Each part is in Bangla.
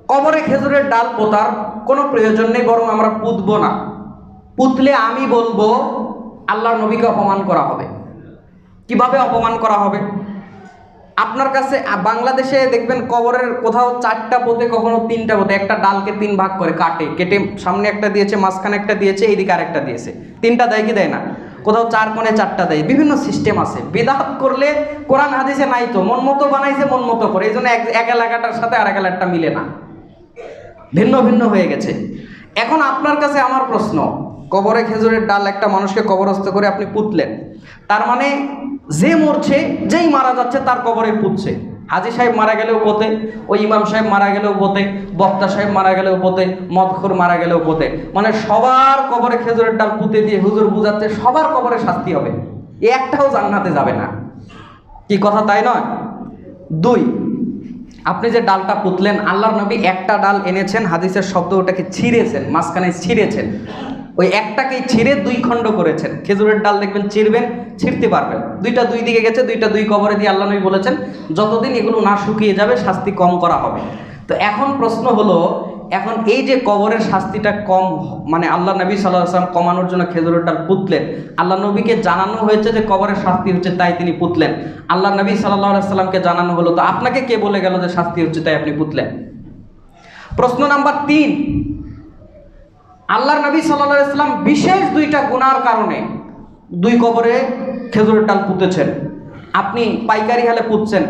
কবরে খেজুরের ডাল পোতার কোনো প্রয়োজন নেই, বরং আমরা পুঁতবো না। পুঁতলে আমি বলবো আল্লাহর নবীকে অপমান করা হবে। কিভাবে অপমান করা হবে? আপনার কাছে বাংলাদেশে দেখবেন কবরের কোথাও 4টা পোতে, কখনো 3টা পোতে, একটা ডালকে 3 ভাগ করে কেটে সামনে একটা দিয়েছে, মাঝখানে একটা দিয়েছে, এইদিকে আরেকটা দিয়েছে। 3টা দেয় কি দেয় না? কোথাও 4 কোণে 4টা দেয়। বিভিন্ন সিস্টেম আছে। বিদআত করলে কোরআন হাদিসে নাই তো, মন মতো বানাইছে, মন মতো করে। এই জন্য এক এলাকাটার সাথে আরেক এলাকাটা মিলে না, ভিন্ন ভিন্ন হয়ে গেছে। এখন আপনার কাছে আমার প্রশ্ন, কবরে খেজুরের ডাল একটা মানুষকে কবরস্থ করে আপনি পুঁতলেন, তার মানে যে মরছে, যেই মারা যাচ্ছে তার কবরে পুঁতছে। হাজী সাহেব মারা গেলেও পোতে, ওই ইমাম সাহেব মারা গেলেও পোতে, বক্তা সাহেব মারা গেলেও পোতে, মদখোর মারা গেলেও পোতে। মানে সবার কবরে খেজুরের ডাল পুঁতে দিয়ে হুজুর বুঝাচ্ছে সবার কবরে শাস্তি হবে, এ একটাও জান্নাতে যাবে না। কি কথা তাই নয়? 2, আপনি যে ডালটা পুঁতলেন, আল্লাহর নবী একটা ডাল এনেছেন, হাদিসের শব্দ ওটাকে ছিঁড়েছেন, মাঝখানে ছিঁড়েছেন। ওই একটাকেই ছিঁড়ে 2 খণ্ড করেছেন। খেজুরের ডাল দেখবেন ছিঁড়বেন, ছিঁড়তে পারবেন, 2টা 2 দিকে গেছে, 2টা 2 কবরে দিয়ে আল্লাহ নবী বলেছেন যতদিন এগুলো না শুকিয়ে যাবে শাস্তি কম করা হবে। তো এখন প্রশ্ন হলো, এখন এই যে কবরের শাস্তিটা কম, মানে আল্লাহ নবী সাল্লাল্লাহু আলাইহি ওয়াসাল্লাম কমানোর জন্য খেজুরের ডাল পুঁতলেন। আল্লাহ নবীকে জানানো হয়েছে যে কবরের শাস্তি হচ্ছে, তাই তিনি পুঁতলেন। আল্লাহ নবী সাল্লাল্লাহু আলাইহি ওয়াসাল্লামকে জানানো হলো, তো আপনাকে কে বলে গেল যে শাস্তি হচ্ছে তাই আপনি পুঁতলেন? প্রশ্ন নাম্বার 3, আল্লাহর নবী সাল্লাল্লাহু আলাইহি ওয়াসাল্লাম বিশেষ 2টা গুনার কারণে 2 কবরে খেজুরের ডাল পুঁতেছেন। আপনি পাইকারি হালে পুঁতছেন,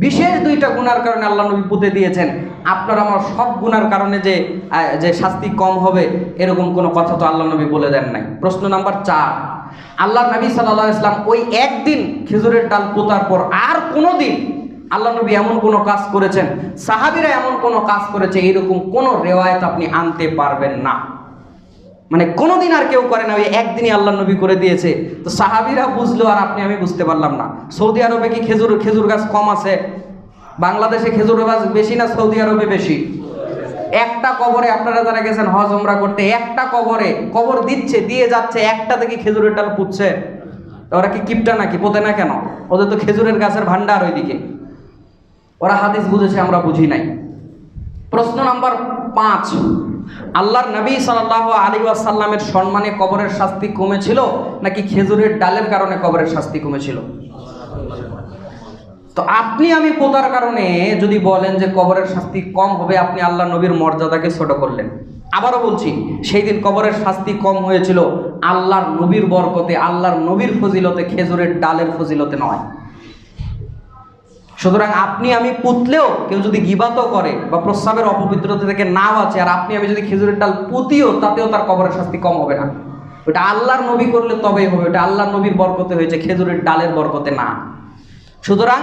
বিশেষ 2টা গুনার কারণে আল্লাহ নবী পুঁতে দিয়েছেন। আপনার আমার সব গুনার কারণে যে শাস্তি কম হবে এরকম কোনো কথা তো আল্লাহ নবী বলে দেন নাই। প্রশ্ন নাম্বার 4, আল্লাহর নবী সাল্লাল্লাহু আলাইহি ওয়াসাল্লাম ওই একদিন খেজুরের ডাল পোতার পর আর কোনো দিন আল্লাহ নবী এমন কোনো কাজ করেছেন, সাহাবীরা এমন কোনো কাজ করেছে, এরকম কোনো রেওয়ায়েত আপনি আনতে পারবেন না। মানে কোনোদিন আর কেউ করে না, ওই একদিনই আল্লাহ নবী করে দিয়েছে। তো সাহাবীরা বুঝলো আর আপনি আমি বুঝতে পারলাম না। সৌদি আরবে কি খেজুর গাছ কম আছে? বাংলাদেশে খেজুর গাছ বেশি না সৌদি আরবে বেশি? একটা কবরে, আপনারা যারা গেছেন হজ উমরা করতে, একটা কবরে কবর দিচ্ছে, দিয়ে যাচ্ছে, একটা থেকে খেজুরের ডাল পুঁতছে। ওরা কি কিপটা নাকি? পোতে না কেন? ওদের তো খেজুরের গাছের ভান্ডার ওইদিকে। ওরা হাদিস বুঝেছে, আমরা বুঝি নাই। প্রশ্ন নাম্বার 5, আল্লাহর নবী সাল্লাল্লাহু আলাইহি ওয়াসাল্লামের সম্মানে কবরের শাস্তি কমেছিল নাকি খেজুরের ডালের কারণে কবরের শাস্তি কমেছিল? তো আপনি আমি পোতার কারণে যদি বলেন যে কবরের শাস্তি কম হবে, আপনি আল্লাহ নবীর মর্যাদাকে ছোট করলেন। আবারও বলছি, সেই দিন কবরের শাস্তি কম হয়েছিল আল্লাহর নবীর বরকতে, আল্লাহর নবীর ফজিলতে, খেজুরের ডালের ফজিলতে নয়। সুতরাং আপনি আমি পুঁতলেও কেউ যদি গীবাতও করে বা প্রস্রাবের অপবিত্রতা থেকে নাও আছে, আর আপনি আমি যদি খেজুরের ডাল পুঁতিও, তাতেও তার কবরের শাস্তি কম হবে না। ওটা আল্লাহর নবী করলে তবেই হবে, ওটা আল্লাহর নবীর বরকতে হয়েছে, খেজুরের ডালের বরকতে না। সুতরাং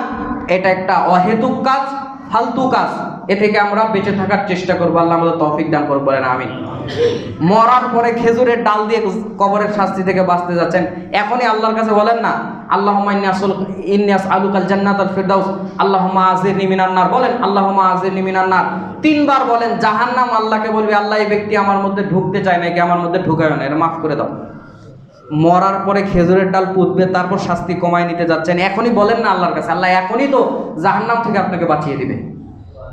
এটা একটা অহেতুক কাজ, ফালতু কাজ। এ থেকে আমরা বেঁচে থাকার চেষ্টা করবো। আল্লাহ আমাদের তৌফিক দান করুন, বলেন আমিন। মরার পরে খেজুরের ডাল দিয়ে কবরের শাস্তি থেকে বাঁচতে যাচ্ছেন, এখনই আল্লাহর কাছে বলেন না, আল্লাহুম্মা ইন্নী আসআলুকাল জান্নাতাল ফিরদাউস, আল্লাহুম্মা আজিরনি মিনান নার। বলেন আল্লাহুম্মা আজিরনি মিনান নার 3 বার বলেন। জাহান্নাম আল্লাহকে বলবে, আল্লাহ এই ব্যক্তি আমার মধ্যে ঢুকতে চায় নাকি, আমার মধ্যে ঢুকায় না, এটা মাফ করে দাও। মরার পরে খেজুরের ডাল পুঁতবে, তারপর শাস্তি কমায় নিতে যাচ্ছেন, এখনই বলেন না আল্লাহর কাছে, আল্লাহ এখনই তো জাহান্নাম থেকে আপনাকে বাঁচিয়ে দিবে।